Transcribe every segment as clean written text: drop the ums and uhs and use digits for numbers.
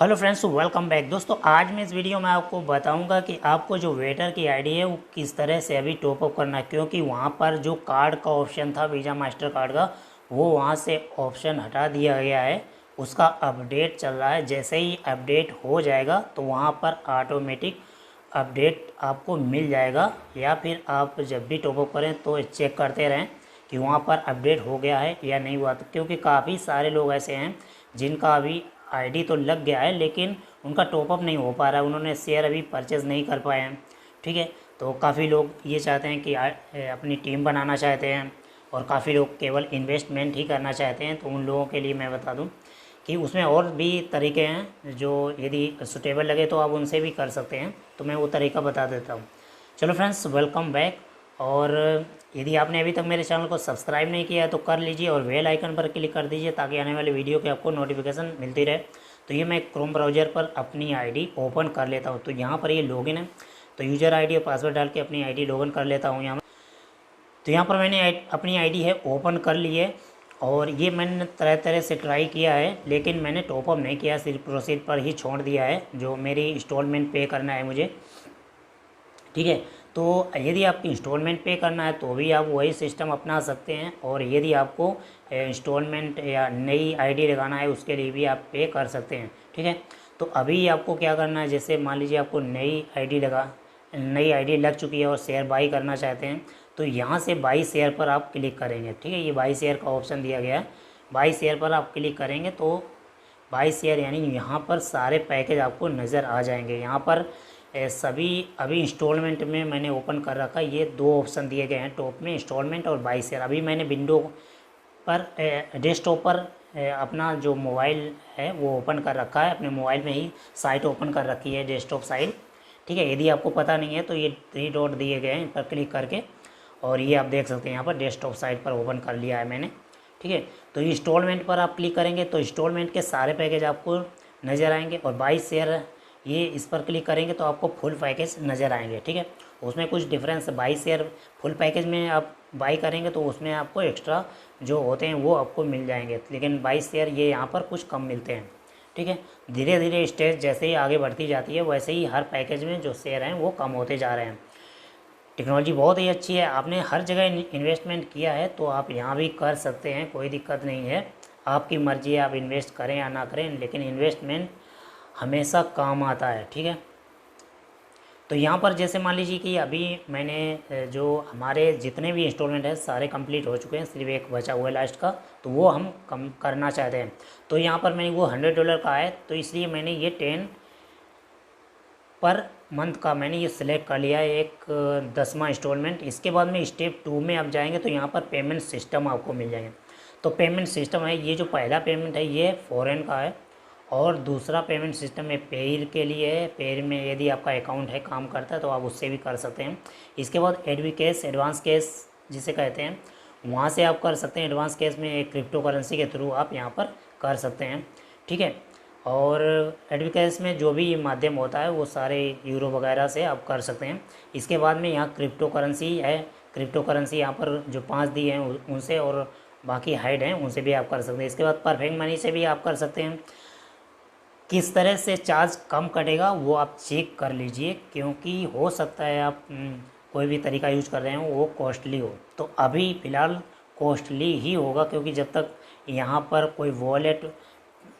Hello friends, welcome back. दोस्तों, आज मैं इस वीडियो में आपको बताऊंगा कि आपको जो वेटर की आईडी है वो किस तरह से अभी टॉपअप करना है, क्योंकि वहाँ पर जो कार्ड का ऑप्शन था वीज़ा मास्टर कार्ड का, वो वहाँ से ऑप्शन हटा दिया गया है। उसका अपडेट चल रहा है। जैसे ही अपडेट हो जाएगा तो वहाँ पर ऑटोमेटिक अपडेट आपको मिल जाएगा, या फिर आप जब भी टॉपअप करें तो चेक करते रहें कि वहाँ पर अपडेट हो गया है या नहीं हुआ। तो क्योंकि काफ़ी सारे लोग ऐसे हैं जिनका अभी आईडी तो लग गया है लेकिन उनका टॉपअप नहीं हो पा रहा है, उन्होंने शेयर अभी परचेज़ नहीं कर पाए हैं। ठीक है, तो काफ़ी लोग ये चाहते हैं कि अपनी टीम बनाना चाहते हैं, और काफ़ी लोग केवल इन्वेस्टमेंट ही करना चाहते हैं। तो उन लोगों के लिए मैं बता दूं कि उसमें और भी तरीके हैं जो यदि सुटेबल लगे तो आप उनसे भी कर सकते हैं। तो मैं वो तरीका बता देता हूँ। चलो फ्रेंड्स, वेलकम बैक। और यदि आपने अभी तक मेरे चैनल को सब्सक्राइब नहीं किया है तो कर लीजिए और बेल आइकन पर क्लिक कर दीजिए ताकि आने वाली वीडियो की आपको नोटिफिकेशन मिलती रहे। तो ये मैं क्रोम ब्राउज़र पर अपनी आईडी ओपन कर लेता हूँ। तो यहाँ पर ये लॉगिन है, तो यूज़र आईडी और पासवर्ड डाल के अपनी आईडी लॉगिन कर लेता हूँ यहाँ। तो यहाँ पर मैंने अपनी आईडी है ओपन कर ली है, और ये मैंने तरह तरह से ट्राई किया है लेकिन मैंने टॉपअप नहीं किया, सिर्फ प्रोसीड पर ही छोड़ दिया है जो मेरी इंस्टॉलमेंट पे करना है मुझे। ठीक है, तो यदि आपकी इंस्टॉलमेंट पे करना है तो भी आप वही सिस्टम अपना सकते हैं, और यदि आपको इंस्टॉलमेंट या नई आईडी लगाना है उसके लिए भी आप पे कर सकते हैं। ठीक है, तो अभी आपको क्या करना है, जैसे मान लीजिए आपको नई आईडी लग चुकी है और शेयर बाई करना चाहते हैं, तो यहाँ से बाई शेयर पर आप क्लिक करेंगे। ठीक है, ये बाई शेयर का ऑप्शन दिया गया है, बाई शेयर पर आप क्लिक करेंगे तो बाई शेयर यानी यहाँ पर सारे पैकेज आपको नज़र आ जाएंगे। यहाँ पर सभी अभी इंस्टॉलमेंट में मैंने ओपन कर रखा है, ये दो ऑप्शन दिए गए हैं टॉप में, इंस्टॉलमेंट और बाई शेयर। अभी मैंने विंडो पर डेस्कटॉप पर अपना जो मोबाइल है वो ओपन कर रखा है, अपने मोबाइल में ही साइट ओपन कर रखी है, डेस्कटॉप साइट। ठीक है, यदि आपको पता नहीं है तो ये 3 डॉट दिए गए हैं, इन पर क्लिक करके, और ये आप देख सकते हैं यहाँ पर डेस्कटॉप साइट पर ओपन कर लिया है मैंने। ठीक है, तो इंस्टॉलमेंट पर आप क्लिक करेंगे तो इंस्टॉलमेंट के सारे पैकेज आपको नज़र आएंगे, और बाई शेयर ये इस पर क्लिक करेंगे तो आपको फुल पैकेज नज़र आएंगे। ठीक है, उसमें कुछ डिफरेंस है। बाई शेयर फुल पैकेज में आप बाई करेंगे तो उसमें आपको एक्स्ट्रा जो होते हैं वो आपको मिल जाएंगे, लेकिन बाई शेयर ये यहाँ पर कुछ कम मिलते हैं। ठीक है, धीरे धीरे स्टेज जैसे ही आगे बढ़ती जाती है वैसे ही हर पैकेज में जो शेयर हैं वो कम होते जा रहे हैं। टेक्नोलॉजी बहुत ही अच्छी है, आपने हर जगह इन्वेस्टमेंट किया है तो आप यहाँ भी कर सकते हैं, कोई दिक्कत नहीं है। आपकी मर्ज़ी है आप इन्वेस्ट करें या ना करें, लेकिन इन्वेस्टमेंट हमेशा काम आता है। ठीक है, तो यहाँ पर जैसे मान लीजिए कि अभी मैंने जो हमारे जितने भी इंस्टॉलमेंट है सारे कंप्लीट हो चुके हैं, सिर्फ एक बचा हुआ है लास्ट का, तो वो हम कम करना चाहते हैं। तो यहाँ पर मैंने वो $100 का है, तो इसलिए मैंने ये 10 पर मंथ का मैंने ये सिलेक्ट कर लिया है, एक 10वां इंस्टॉलमेंट। इसके बाद में स्टेप 2 में आप जाएंगे तो यहाँ पर पेमेंट सिस्टम आपको मिल जाएंगे। तो पेमेंट सिस्टम है, ये जो पहला पेमेंट है ये फ़ॉरेन का है, और दूसरा पेमेंट सिस्टम है पेयर के लिए है। पेयर में यदि आपका अकाउंट है काम करता है तो आप उससे भी कर सकते हैं। इसके बाद एडवांस केस जिसे कहते हैं, वहाँ से आप कर सकते हैं। एडवांस केस में एक क्रिप्टो करेंसी के थ्रू आप यहाँ पर कर सकते हैं। ठीक है, और एडवांस में जो भी माध्यम होता है वो सारे यूरो वगैरह से आप कर सकते हैं। इसके बाद में यहाँ क्रिप्टो करेंसी है, क्रिप्टो करेंसी यहाँ पर जो 5 दिए हैं उनसे, और बाकी हाइड हैं उनसे भी आप कर सकते हैं। इसके बाद परफेक्ट मनी से भी आप कर सकते हैं। किस तरह से चार्ज कम कटेगा वो आप चेक कर लीजिए, क्योंकि हो सकता है आप कोई भी तरीका यूज कर रहे हो वो कॉस्टली हो। तो अभी फ़िलहाल कॉस्टली ही होगा, क्योंकि जब तक यहाँ पर कोई वॉलेट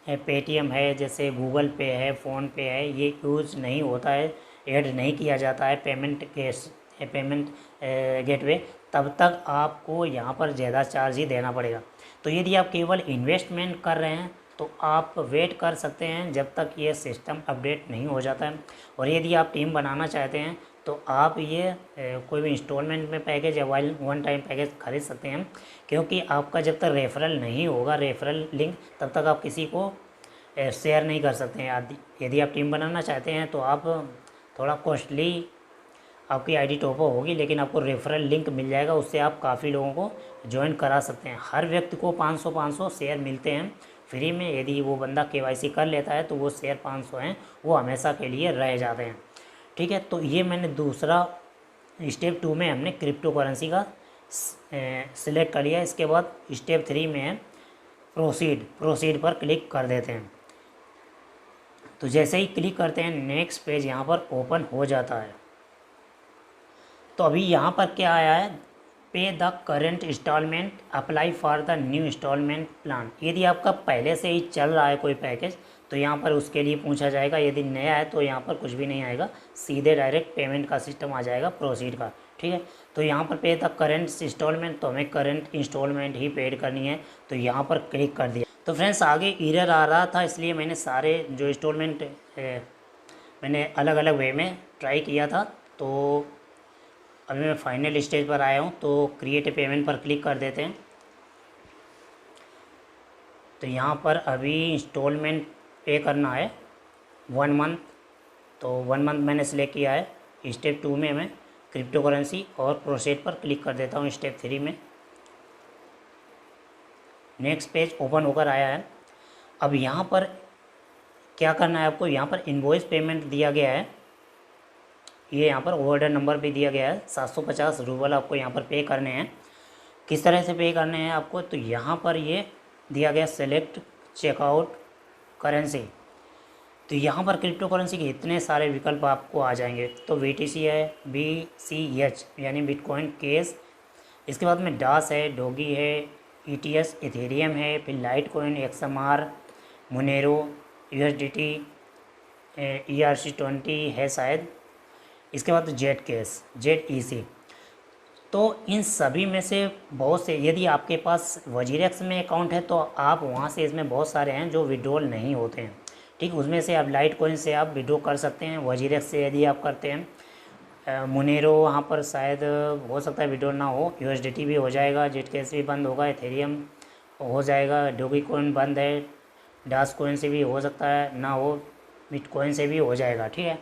पेटीएम है, जैसे गूगल पे है, फ़ोन पे है, ये यूज़ नहीं होता है, ऐड नहीं किया जाता है पेमेंट गेटवे, तब तक आपको यहाँ पर ज़्यादा चार्ज ही देना पड़ेगा। तो यदि आप केवल इन्वेस्टमेंट कर रहे हैं तो आप वेट कर सकते हैं जब तक ये सिस्टम अपडेट नहीं हो जाता है। और यदि आप टीम बनाना चाहते हैं तो आप ये कोई भी इंस्टॉलमेंट में पैकेज या वन टाइम पैकेज खरीद सकते हैं, क्योंकि आपका जब तक रेफरल नहीं होगा, रेफरल लिंक, तब तक आप किसी को शेयर नहीं कर सकते हैं। यदि आप टीम बनाना चाहते हैं तो आप थोड़ा कॉस्टली आपकी आईडी टॉपअप होगी, लेकिन आपको रेफरल लिंक मिल जाएगा, उससे आप काफ़ी लोगों को ज्वाइन करा सकते हैं। हर व्यक्ति को 500 शेयर मिलते हैं फ्री में। यदि वो बंदा केवाईसी कर लेता है तो वो शेयर 500 हैं, वो हमेशा के लिए रह जाते हैं। ठीक है, तो ये मैंने दूसरा स्टेप 2 में हमने क्रिप्टो करेंसी का सिलेक्ट कर लिया। इसके बाद स्टेप 3 में है प्रोसीड पर क्लिक कर देते हैं। तो जैसे ही क्लिक करते हैं नेक्स्ट पेज यहाँ पर ओपन हो जाता है। तो अभी यहाँ पर क्या आया है, pay the current instalment, apply for the new instalment plan. यदि आपका पहले से ही चल रहा है कोई पैकेज तो यहाँ पर उसके लिए पूछा जाएगा, यदि नया है तो यहाँ पर कुछ भी नहीं आएगा, सीधे डायरेक्ट पेमेंट का सिस्टम आ जाएगा प्रोसीड का। ठीक है, तो यहाँ पर पे द करेंट इंस्टॉलमेंट, तो हमें करेंट इंस्टॉलमेंट ही पेड करनी है, तो यहाँ पर क्लिक कर दिया। तो फ्रेंड्स आगे एरर आ रहा था, इसलिए मैंने सारे जो इंस्टॉलमेंट मैंने अलग अलग वे में ट्राई किया था। तो अभी मैं फाइनल स्टेज पर आया हूँ, तो क्रिएट ए पेमेंट पर क्लिक कर देते हैं। तो यहाँ पर अभी इंस्टॉलमेंट पे करना है 1 मंथ, तो 1 मंथ मैंने सेलेक्ट किया है। स्टेप 2 में मैं क्रिप्टो करेंसी और प्रोसीड पर क्लिक कर देता हूँ। स्टेप 3 में नेक्स्ट पेज ओपन होकर आया है। अब यहाँ पर क्या करना है आपको, यहाँ पर इनवॉइस पेमेंट दिया गया है, ये यहाँ पर ऑर्डर नंबर भी दिया गया है, 750 रूबल आपको यहाँ पर पे करने हैं। किस तरह से पे करने हैं आपको, तो यहाँ पर ये दिया गया सेलेक्ट चेकआउट करेंसी। तो यहाँ पर क्रिप्टो करेंसी के इतने सारे विकल्प आपको आ जाएंगे। तो BTC है, BCH यानी बिटकॉइन केस, इसके बाद में डास है, डोगी है, ETS इथेरियम है, फिर light coin, XMR, Monero, USDT, ERC20 है शायद, इसके बाद जेट केस, ZEC। तो इन सभी में से बहुत से, यदि आपके पास वजीरेक्स में अकाउंट है तो आप वहाँ से, इसमें बहुत सारे हैं जो विड्रॉल नहीं होते हैं। ठीक, उसमें से आप लाइट कॉइन से आप विड्रॉ कर सकते हैं, वजीरेक्स से यदि आप करते हैं। मोनेरो वहाँ पर शायद हो सकता है विड्रॉल ना हो, USDT भी हो जाएगा, जेट केस भी बंद होगा, इथेरियम हो जाएगा, डोगी कॉइन बंद है, डास कॉइन से भी हो सकता है ना हो, बिटकॉइन से भी हो जाएगा। ठीक है,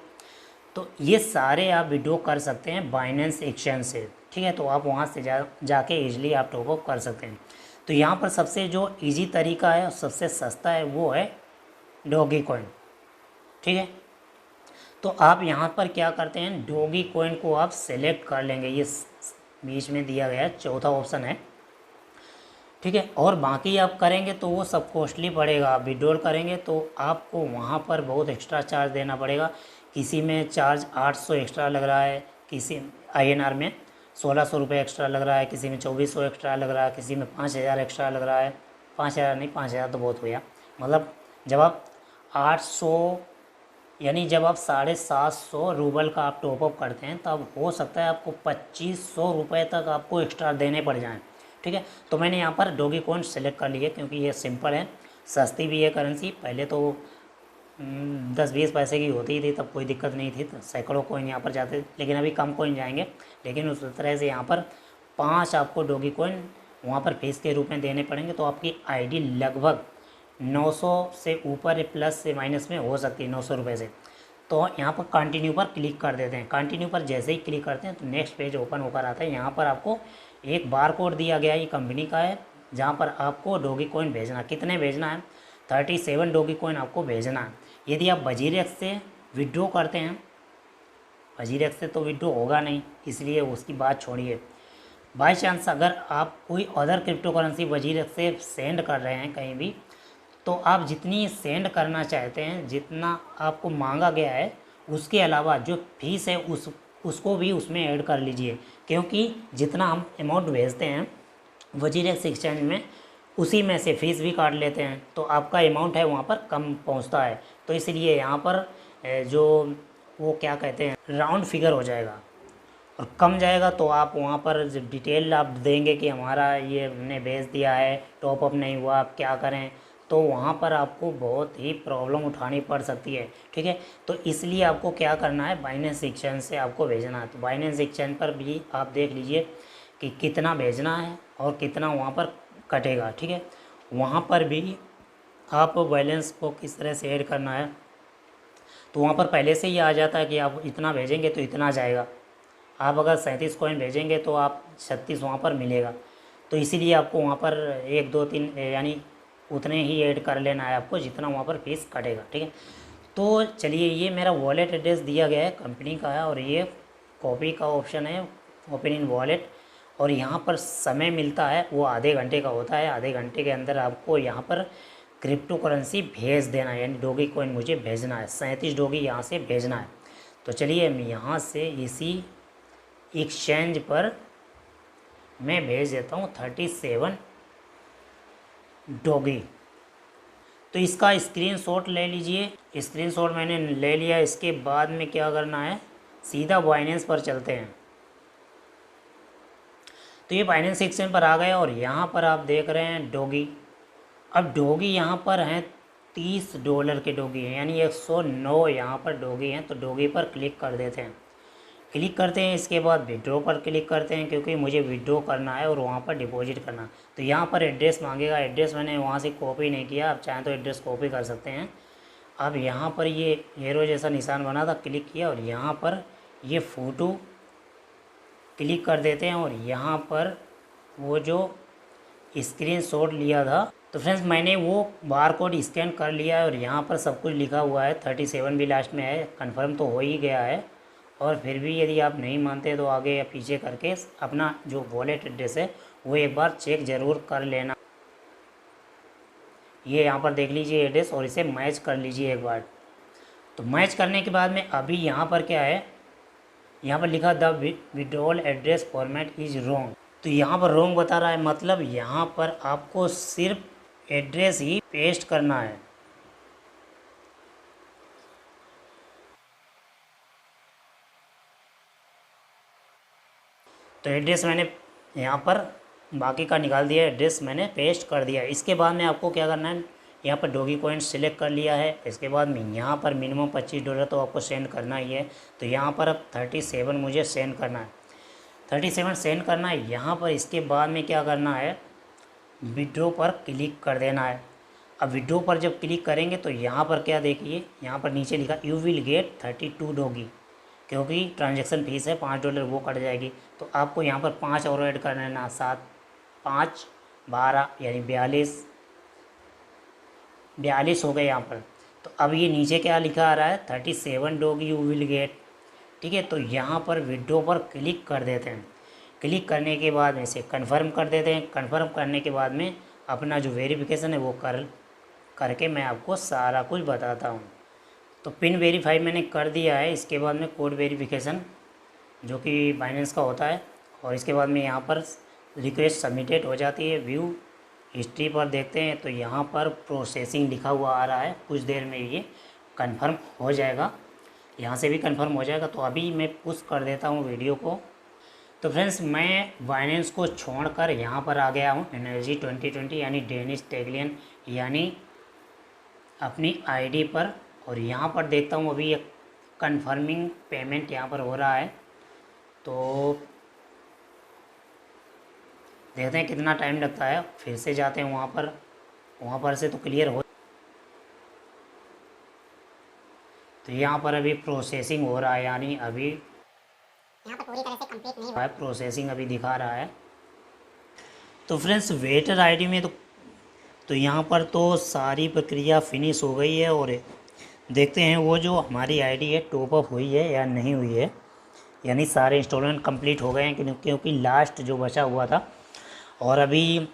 तो ये सारे आप विड्रॉ कर सकते हैं बाइनेंस एक्सचेंज से। ठीक है, तो आप वहाँ से जाके इजीली आप टॉपअप कर सकते हैं। तो यहाँ पर सबसे जो इजी तरीका है, सबसे सस्ता है, वो है डोगी कॉइन। ठीक है, तो आप यहाँ पर क्या करते हैं, डोगी कॉइन को आप सेलेक्ट कर लेंगे, ये बीच में दिया गया है, चौथा ऑप्शन है। ठीक है, और बाकी आप करेंगे तो वो सब कॉस्टली पड़ेगा। आप विड्रॉल करेंगे तो आपको वहाँ पर बहुत एक्स्ट्रा चार्ज देना पड़ेगा। किसी में चार्ज 800 एक्स्ट्रा लग रहा है, किसी INR में 1600 रुपये एक्स्ट्रा लग रहा है, किसी में 2400 एक्स्ट्रा लग रहा है, किसी में 5000 एक्स्ट्रा लग रहा है। 5000 नहीं, 5000 तो बहुत हो गया, मतलब जब आप 800 यानी जब आप 750 रूबल का आप टॉपअप करते हैं तब हो सकता है आपको 2500 रुपये तक आपको एक्स्ट्रा देने पड़ जाएँ। ठीक है, तो मैंने यहाँ पर डोगी कॉइन सेलेक्ट कर लिया क्योंकि ये सिंपल है, सस्ती भी है करेंसी। पहले तो 10-20 पैसे की होती थी, तब कोई दिक्कत नहीं थी, तो सैकड़ों कॉइन यहाँ पर जाते, लेकिन अभी कम कॉइन जाएंगे। लेकिन उस तरह से यहाँ पर 5 आपको डोगी कॉइन वहाँ पर फीस के रूप में देने पड़ेंगे, तो आपकी ID लगभग 900 से ऊपर, प्लस से माइनस में हो सकती है 900 रुपये से। तो यहाँ पर कंटिन्यू पर क्लिक कर देते हैं। कंटिन्यू पर जैसे ही क्लिक करते हैं तो नेक्स्ट पेज ओपन होकर आता है। यहाँ पर आपको एक बार कोड दिया गया है, ये कंपनी का है, जहाँ पर आपको डोगी कॉइन भेजना, कितने भेजना है, 37 डोगी कॉइन आपको भेजना है। यदि आप वजीरेक्स से विड्रॉ करते हैं, वजीरेक्स से तो विड्रॉ होगा नहीं, इसलिए उसकी बात छोड़िए। बाई चांस अगर आप कोई अदर क्रिप्टो करेंसी वजीरेक्स से सेंड कर रहे हैं कहीं भी, तो आप जितनी सेंड करना चाहते हैं, जितना आपको मांगा गया है, उसके अलावा जो फीस है उसको भी उसमें ऐड कर लीजिए, क्योंकि जितना हम अमाउंट भेजते हैं वजीरेक्स एक्सचेंज में, उसी में से फ़ीस भी काट लेते हैं, तो आपका अमाउंट है वहाँ पर कम पहुँचता है। तो इसलिए यहाँ पर जो वो क्या कहते हैं, राउंड फिगर हो जाएगा और कम जाएगा, तो आप वहाँ पर डिटेल आप देंगे कि हमारा ये हमने भेज दिया है, टॉपअप नहीं हुआ, आप क्या करें, तो वहाँ पर आपको बहुत ही प्रॉब्लम उठानी पड़ सकती है। ठीक है, तो इसलिए आपको क्या करना है, बाइनेंस एक्सचेंज से आपको भेजना है। तो बाइनेंस एक्सचेंज पर भी आप देख लीजिए कि कितना भेजना है और कितना वहाँ पर कटेगा। ठीक है, वहाँ पर भी आप बैलेंस को किस तरह से ऐड करना है, तो वहाँ पर पहले से ही आ जाता है कि आप इतना भेजेंगे तो इतना जाएगा। आप अगर 37 कॉइन भेजेंगे तो आप 36 वहाँ पर मिलेगा, तो इसीलिए आपको वहाँ पर 1 2 3 यानी उतने ही ऐड कर लेना है आपको जितना वहाँ पर फीस कटेगा। ठीक है, तो चलिए, ये मेरा वॉलेट एड्रेस दिया गया है, कंपनी का है, और ये कॉपी का ऑप्शन है, ओपन इन वॉलेट, और यहाँ पर समय मिलता है वो आधे घंटे का होता है। आधे घंटे के अंदर आपको यहाँ पर क्रिप्टो करेंसी भेज देना है, यानी डोगी कॉइन मुझे भेजना है, 37 डोगी यहाँ से भेजना है। तो चलिए मैं यहाँ से इसी एक्सचेंज पर मैं भेज देता हूँ 37 डोगी। तो इसका स्क्रीनशॉट ले लीजिए। स्क्रीनशॉट मैंने ले लिया। इसके बाद में क्या करना है, सीधा बाइनेंस पर चलते हैं। तो ये बाइनेंस एक्सचेंज पर आ गए और यहाँ पर आप देख रहे हैं डोगी। अब डोगी यहाँ पर हैं $30 के डोगी हैं, यानी 109 यहाँ पर डोगी हैं। तो डोगी पर क्लिक कर देते हैं। क्लिक करते हैं, इसके बाद विड्रॉ पर क्लिक करते हैं, क्योंकि मुझे विड्रॉ करना है और वहाँ पर डिपॉजिट करना है। तो यहाँ पर एड्रेस मांगेगा। एड्रेस मैंने वहाँ से कॉपी नहीं किया, आप चाहें तो एड्रेस कॉपी कर सकते हैं। अब यहाँ पर ये एरो जैसा निशान बना था, क्लिक किया और यहाँ पर ये फ़ोटो क्लिक कर देते हैं और यहाँ पर वो जो स्क्रीनशॉट लिया था, तो फ्रेंड्स मैंने वो बार कोड स्कैन कर लिया है और यहाँ पर सब कुछ लिखा हुआ है। 37 भी लास्ट में है, कंफर्म तो हो ही गया है। और फिर भी यदि आप नहीं मानते तो आगे या पीछे करके अपना जो वॉलेट एड्रेस है वो एक बार चेक ज़रूर कर लेना। ये यहाँ पर देख लीजिए एड्रेस और इसे मैच कर लीजिए एक बार। तो मैच करने के बाद में अभी यहाँ पर क्या है, यहाँ पर लिखा the withdrawal address format is wrong. तो यहाँ पर रॉन्ग बता रहा है, मतलब यहाँ पर आपको सिर्फ एड्रेस ही पेस्ट करना है। तो एड्रेस मैंने यहाँ पर बाकी का निकाल दिया, एड्रेस मैंने पेस्ट कर दिया। इसके बाद में आपको क्या करना है, यहाँ पर डॉगी कॉइन सिलेक्ट कर लिया है। इसके बाद में यहाँ पर मिनिमम $25 तो आपको सेंड करना ही है। तो यहाँ पर अब 37 मुझे सेंड करना है, 37 सेंड करना है यहाँ पर। इसके बाद में क्या करना है, विड्रॉ पर क्लिक कर देना है। अब विड्रॉ पर जब क्लिक करेंगे तो यहाँ पर क्या देखिए, यहाँ पर नीचे लिखा यू विल गेट 32 डॉगी, क्योंकि ट्रांजैक्शन फ़ीस है $5 वो कट जाएगी। तो आपको यहाँ पर 5 और ऐड करना है ना, 7 5 12 यानी 42 हो गए यहाँ पर। तो अब ये नीचे क्या लिखा आ रहा है, 37 डॉगी यू विल गेट। ठीक है, तो यहाँ पर विड्रॉ पर क्लिक कर देते हैं। क्लिक करने के बाद में इसे कन्फर्म कर देते हैं। कन्फर्म करने के बाद में अपना जो वेरिफिकेशन है वो करके मैं आपको सारा कुछ बताता हूँ। तो पिन वेरीफाई मैंने कर दिया है। इसके बाद में कोड वेरिफिकेशन जो कि बाइनेंस का होता है, और इसके बाद में यहाँ पर रिक्वेस्ट सबमिटेड हो जाती है। व्यू हिस्ट्री पर देखते हैं तो यहाँ पर प्रोसेसिंग लिखा हुआ आ रहा है, कुछ देर में ये कंफर्म हो जाएगा, यहाँ से भी कंफर्म हो जाएगा। तो अभी मैं पुश कर देता हूँ वीडियो को। तो फ्रेंड्स मैं बाइनेंस को छोड़कर यहाँ पर आ गया हूँ एनर्जी 2020 यानी डेनिस टेगलियन यानी अपनी आईडी पर, और यहाँ पर देखता हूँ अभी एक कंफर्मिंग पेमेंट यहाँ पर हो रहा है। तो देखते हैं कितना टाइम लगता है। फिर से जाते हैं वहाँ पर से तो क्लियर हो। तो यहाँ पर अभी प्रोसेसिंग हो रहा है, यानी अभी यहाँ पर पूरी तरह से कंप्लीट नहीं हुआ है, प्रोसेसिंग अभी दिखा रहा है। तो फ्रेंड्स वेटर आईडी में तो यहाँ पर तो सारी प्रक्रिया फिनिश हो गई है, और देखते हैं वो जो हमारी आईडी है टॉप अप हुई है या नहीं हुई है, यानी सारे इंस्टॉलमेंट कंप्लीट हो गए हैं क्योंकि लास्ट जो बचा हुआ था। और अभी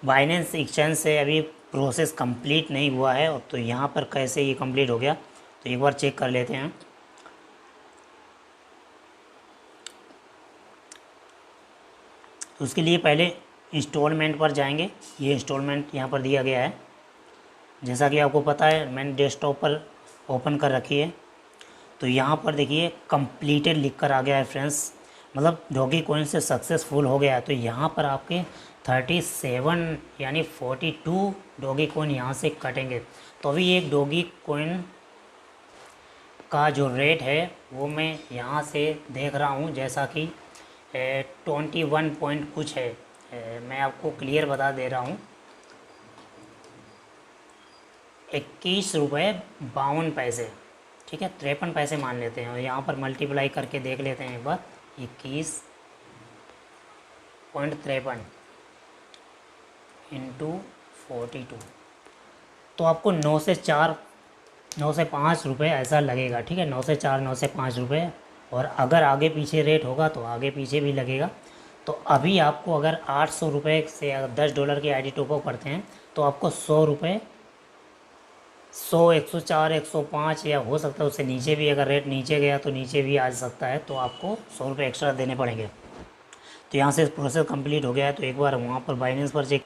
बाइनेंस एक्सचेंज से अभी प्रोसेस कंप्लीट नहीं हुआ है। तो यहाँ पर कैसे ये कंप्लीट हो गया, तो एक बार चेक कर लेते हैं। तो उसके लिए पहले इंस्टॉलमेंट पर जाएंगे। ये इंस्टॉलमेंट यहाँ पर दिया गया है, जैसा कि आपको पता है मैंने डेस्कटॉप पर ओपन कर रखी है। तो यहाँ पर देखिए कंप्लीटेड लिख कर आ गया है फ्रेंड्स, मतलब डॉगी कॉइन से सक्सेसफुल हो गया है। तो यहाँ पर आपके 37 यानी 42 डॉगी कॉइन यहाँ से कटेंगे। तो अभी एक डॉगी कॉइन का जो रेट है वो मैं यहाँ से देख रहा हूँ, जैसा कि 21 पॉइंट कुछ है। मैं आपको क्लियर बता दे रहा हूँ, 21 रुपये 52 पैसे, ठीक है 53 पैसे मान लेते हैं। और यहाँ पर मल्टीप्लाई करके देख लेते हैं एक बार, 21.53 इंटू 42, तो आपको 9 से 5 रुपये ऐसा लगेगा। ठीक है, 9 से 4 9 से 5 रुपये, और अगर आगे पीछे रेट होगा तो आगे पीछे भी लगेगा। तो अभी आपको अगर 800 रुपये से अगर $10 की आईडी टॉपअप करते हैं तो आपको 100 रुपये 100, 104, 105 या हो सकता है उससे नीचे भी, अगर रेट नीचे गया तो नीचे भी आ सकता है, तो आपको 100 रुपये एक्स्ट्रा देने पड़ेंगे। तो यहाँ से प्रोसेस कंप्लीट हो गया है, तो एक बार वहाँ पर बाइनेंस पर चेक,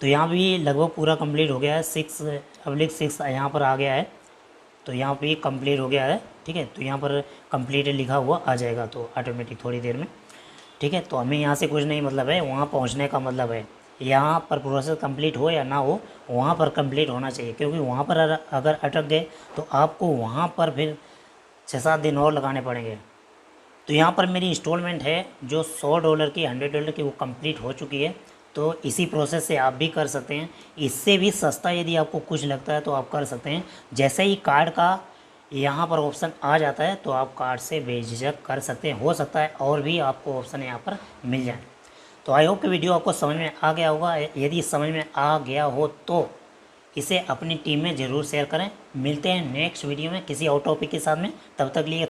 तो यहाँ भी लगभग पूरा कंप्लीट हो गया है। 6/6 यहाँ पर आ गया है, तो यहाँ पे कंप्लीट हो गया है। ठीक है, तो यहाँ पर कंप्लीट लिखा हुआ आ जाएगा तो ऑटोमेटिक थोड़ी देर में। ठीक है, तो हमें यहाँ से कुछ नहीं मतलब है, वहाँ पहुँचने का मतलब है यहाँ पर प्रोसेस कंप्लीट हो या ना हो, वहाँ पर कंप्लीट होना चाहिए, क्योंकि वहाँ पर अगर अटक गए तो आपको वहाँ पर फिर 6-7 दिन और लगाने पड़ेंगे। तो यहाँ पर मेरी इंस्टॉलमेंट है जो $100 की, $100 की, वो कंप्लीट हो चुकी है। तो इसी प्रोसेस से आप भी कर सकते हैं। इससे भी सस्ता यदि आपको कुछ लगता है तो आप कर सकते हैं। जैसे ही कार्ड का यहाँ पर ऑप्शन आ जाता है तो आप कार्ड से बेझिझक कर सकते हैं। हो सकता है और भी आपको ऑप्शन यहाँ पर मिल जाए। तो आई होप कि वीडियो आपको समझ में आ गया होगा। यदि समझ में आ गया हो तो इसे अपनी टीम में ज़रूर शेयर करें। मिलते हैं नेक्स्ट वीडियो में किसी और टॉपिक के साथ में। तब तक लिए